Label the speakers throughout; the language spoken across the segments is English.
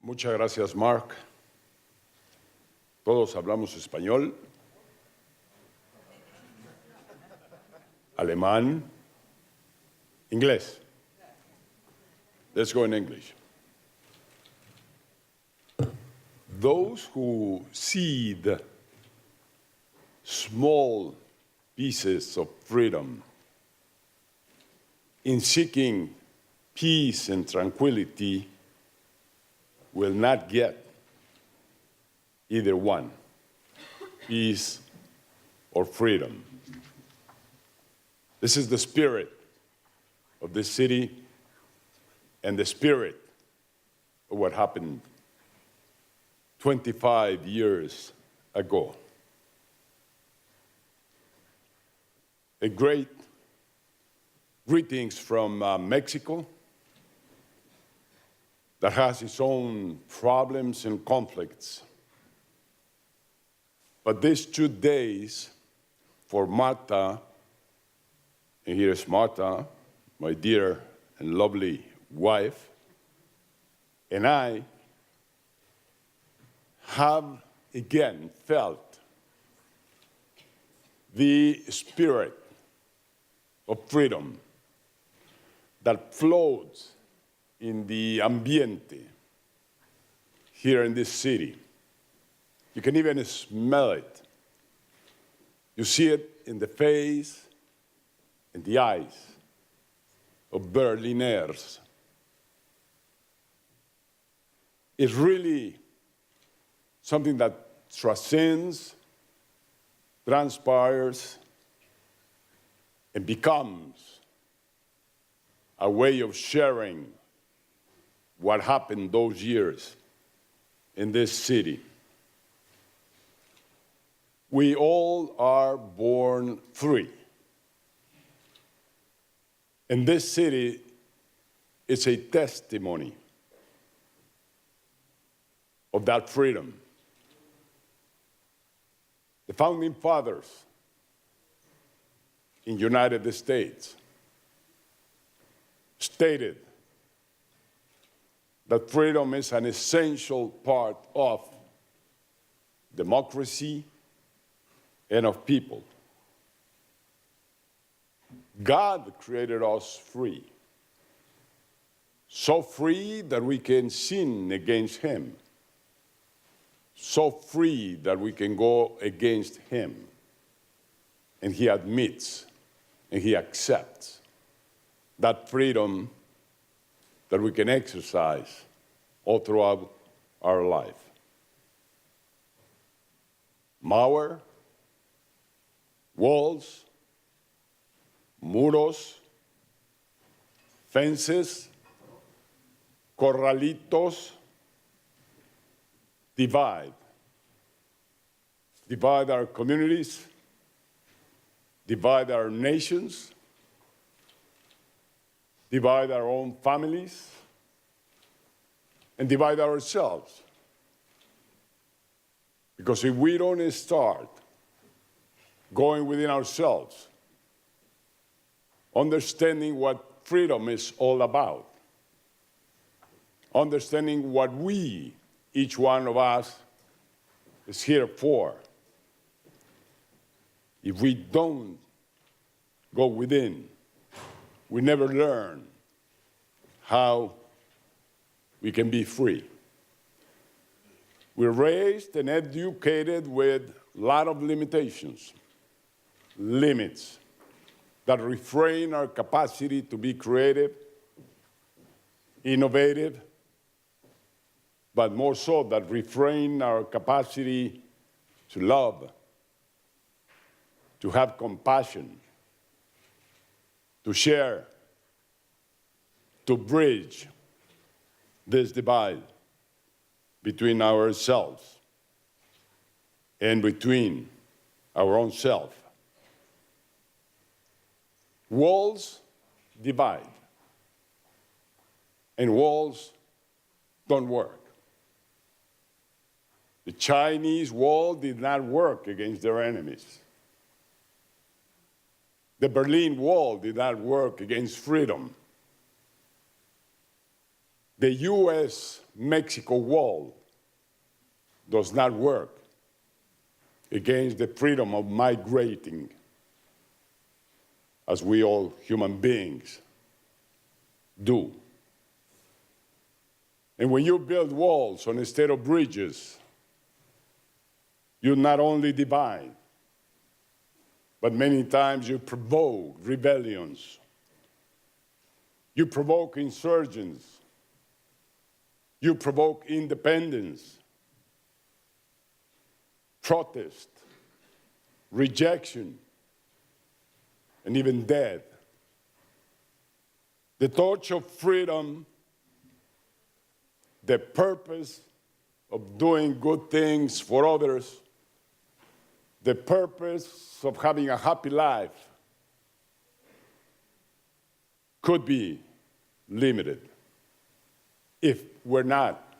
Speaker 1: Muchas gracias, Mark. Todos hablamos español, alemán, inglés. Let's go in English. Those who cede small pieces of freedom in seeking peace and tranquility will not get either one, peace or freedom. This is the spirit of this city and the spirit of what happened 25 years ago. A great greetings from Mexico that has its own problems and conflicts. But these 2 days for Marta, and here's Marta, my dear and lovely wife, and I have again felt the spirit of freedom that floats in the ambiente here in this city. You can even smell it. You see it in the face, in the eyes of Berliners. It's really something that transcends, transpires, and becomes a way of sharing what happened those years in this city. We all are born free. And this city is a testimony of that freedom. The founding fathers in the United States stated that freedom is an essential part of democracy and of people. God created us free, so free that we can sin against Him, so free that we can go against Him, and He admits and He accepts that freedom that we can exercise all throughout our life. Mauer, walls, muros, fences, corralitos, divide our communities, divide our nations, divide our own families, and divide ourselves. Because if we don't start going within ourselves, understanding what freedom is all about, understanding what we, each one of us, is here for, if we don't go within, we never learn how we can be free. We're raised and educated with a lot of limitations, limits that refrain our capacity to be creative, innovative, but more so that refrain our capacity to love, to have compassion, to share, to bridge this divide between ourselves and between our own self. Walls divide, and walls don't work. The Chinese wall did not work against their enemies. The Berlin Wall did not work against freedom. The U.S.-Mexico wall does not work against the freedom of migrating, as we all human beings do. And when you build walls instead of bridges, you not only divide, but many times you provoke rebellions. You provoke insurgents. You provoke independence, protest, rejection, and even death. The torch of freedom, the purpose of doing good things for others, the purpose of having a happy life could be limited if we're not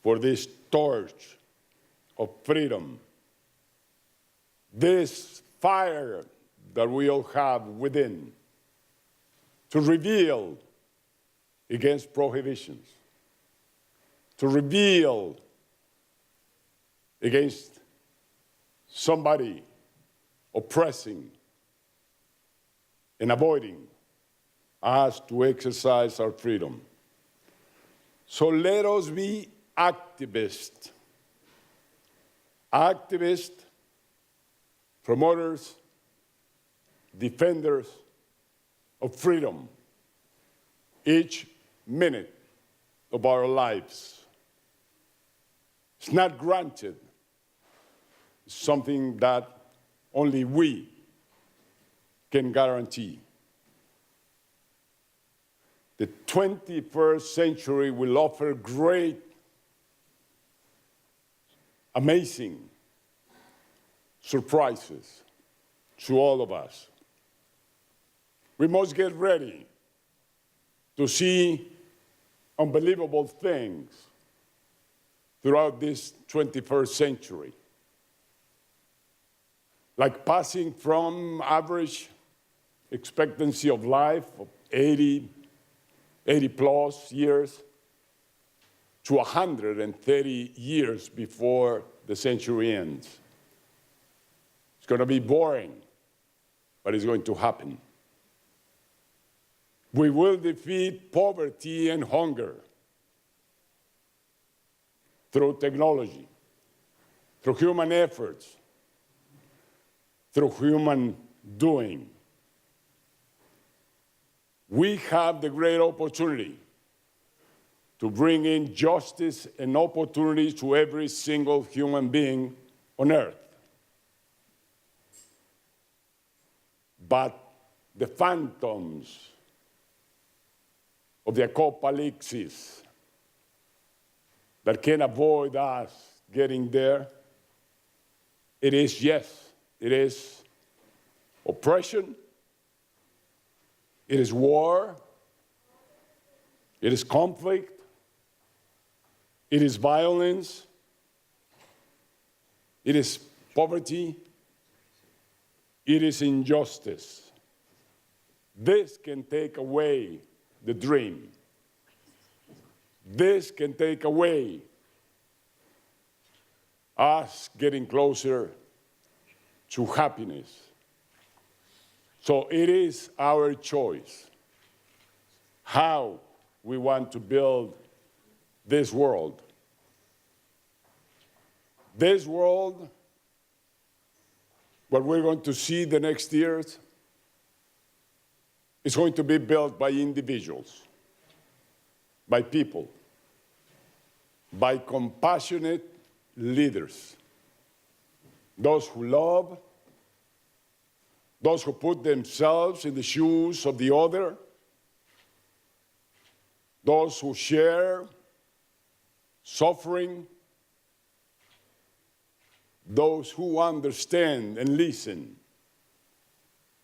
Speaker 1: for this torch of freedom, this fire that we all have within to reveal against prohibitions, to reveal against somebody oppressing and avoiding us to exercise our freedom. So let us be activists, promoters, defenders of freedom each minute of our lives. It's not granted. It's something that only we can guarantee. The 21st century will offer great, amazing surprises to all of us. We must get ready to see unbelievable things throughout this 21st century, like passing from average expectancy of life of 80 plus years to 130 years before the century ends. It's going to be boring, but it's going to happen. We will defeat poverty and hunger through technology, through human efforts, through human doing. We have the great opportunity to bring in justice and opportunity to every single human being on earth. But the phantoms of the apocalypse that can avoid us getting there, it is oppression, it is war, it is conflict, it is violence, it is poverty, it is injustice. This can take away the dream. This can take away us getting closer to happiness. So it is our choice how we want to build this world. This world, what we're going to see the next years, is going to be built by individuals, by people, by compassionate leaders, those who love, those who put themselves in the shoes of the other, those who share suffering, those who understand and listen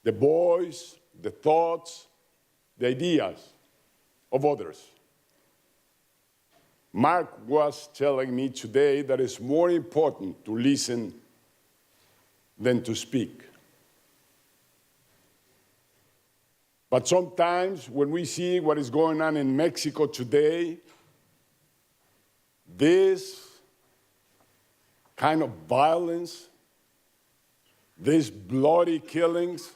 Speaker 1: the voice, the thoughts, the ideas of others. Mark was telling me today that it's more important to listen than to speak. But sometimes when we see what is going on in Mexico today, this kind of violence, these bloody killings,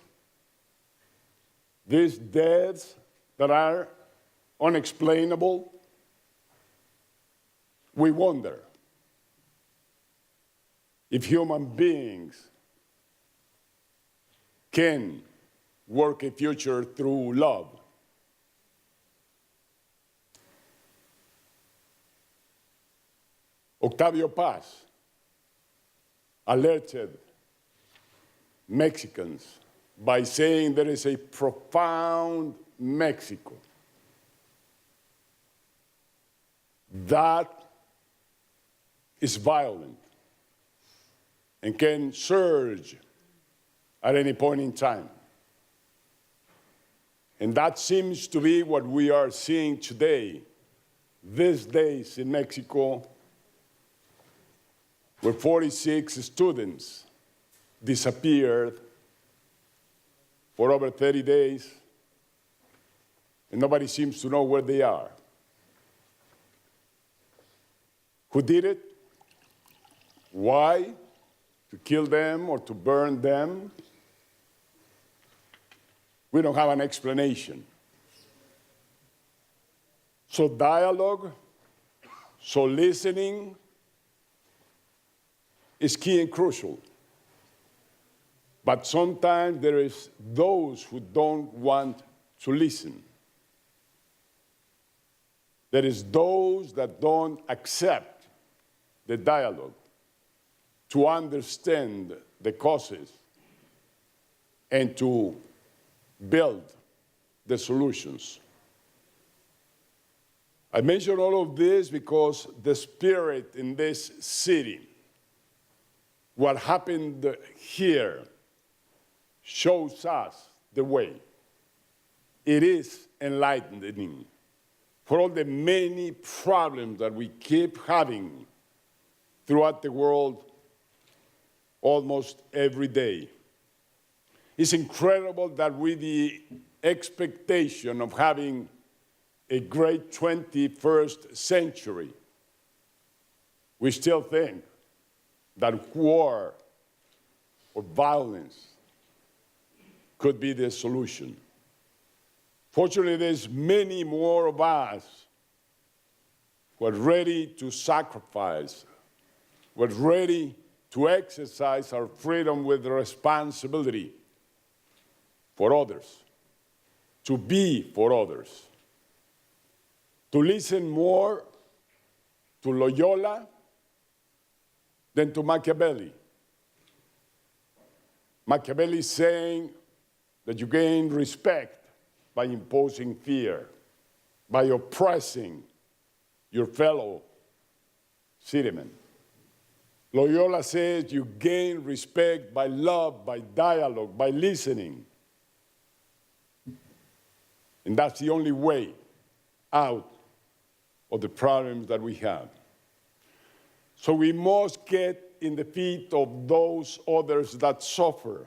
Speaker 1: these deaths that are unexplainable, we wonder if human beings can work a future through love. Octavio Paz alerted Mexicans by saying there is a profound Mexico that is violent and can surge at any point in time. And that seems to be what we are seeing today, these days in Mexico, where 46 students disappeared for over 30 days, and nobody seems to know where they are. Who did it? Why? To kill them or to burn them? We don't have an explanation. So dialogue, so listening is key and crucial. But sometimes there is those who don't want to listen. There is those that don't accept the dialogue, to understand the causes and to build the solutions. I mention all of this because the spirit in this city, what happened here, shows us the way. It is enlightening for all the many problems that we keep having throughout the world almost every day. It's incredible that with the expectation of having a great 21st century, we still think that war or violence could be the solution. Fortunately, there's many more of us who are ready to sacrifice, who are ready to exercise our freedom with responsibility for others, to be for others, to listen more to Loyola than to Machiavelli. Machiavelli is saying that you gain respect by imposing fear, by oppressing your fellow citizen. Loyola says you gain respect by love, by dialogue, by listening. And that's the only way out of the problems that we have. So we must get in the feet of those others that suffer,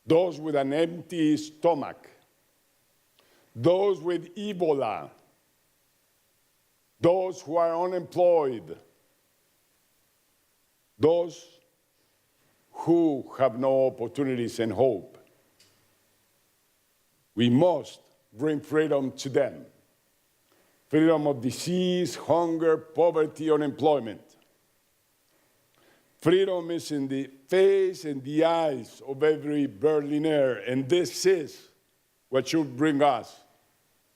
Speaker 1: those with an empty stomach, those with Ebola, those who are unemployed, those who have no opportunities and hope. We must bring freedom to them. Freedom of disease, hunger, poverty, unemployment. Freedom is in the face and the eyes of every Berliner, and this is what should bring us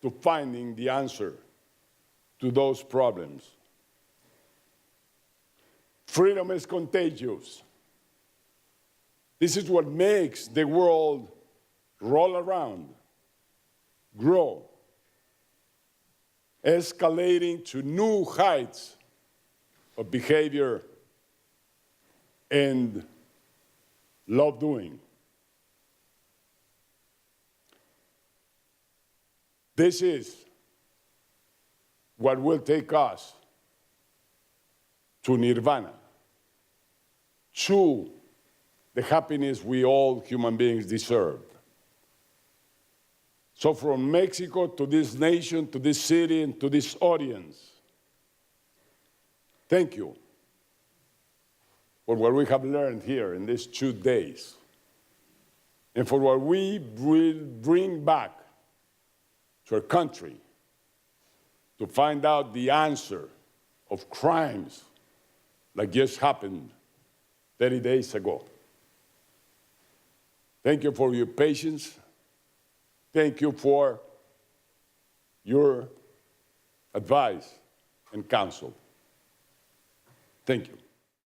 Speaker 1: to finding the answer to those problems. Freedom is contagious. This is what makes the world roll around, grow, escalating to new heights of behavior and love-doing. This is what will take us to nirvana, to the happiness we all human beings deserve. So from Mexico to this nation, to this city, and to this audience, thank you for what we have learned here in these 2 days, and for what we will bring back to our country to find out the answer of crimes like just happened 30 days ago. Thank you for your patience. Thank you for your advice and counsel. Thank you.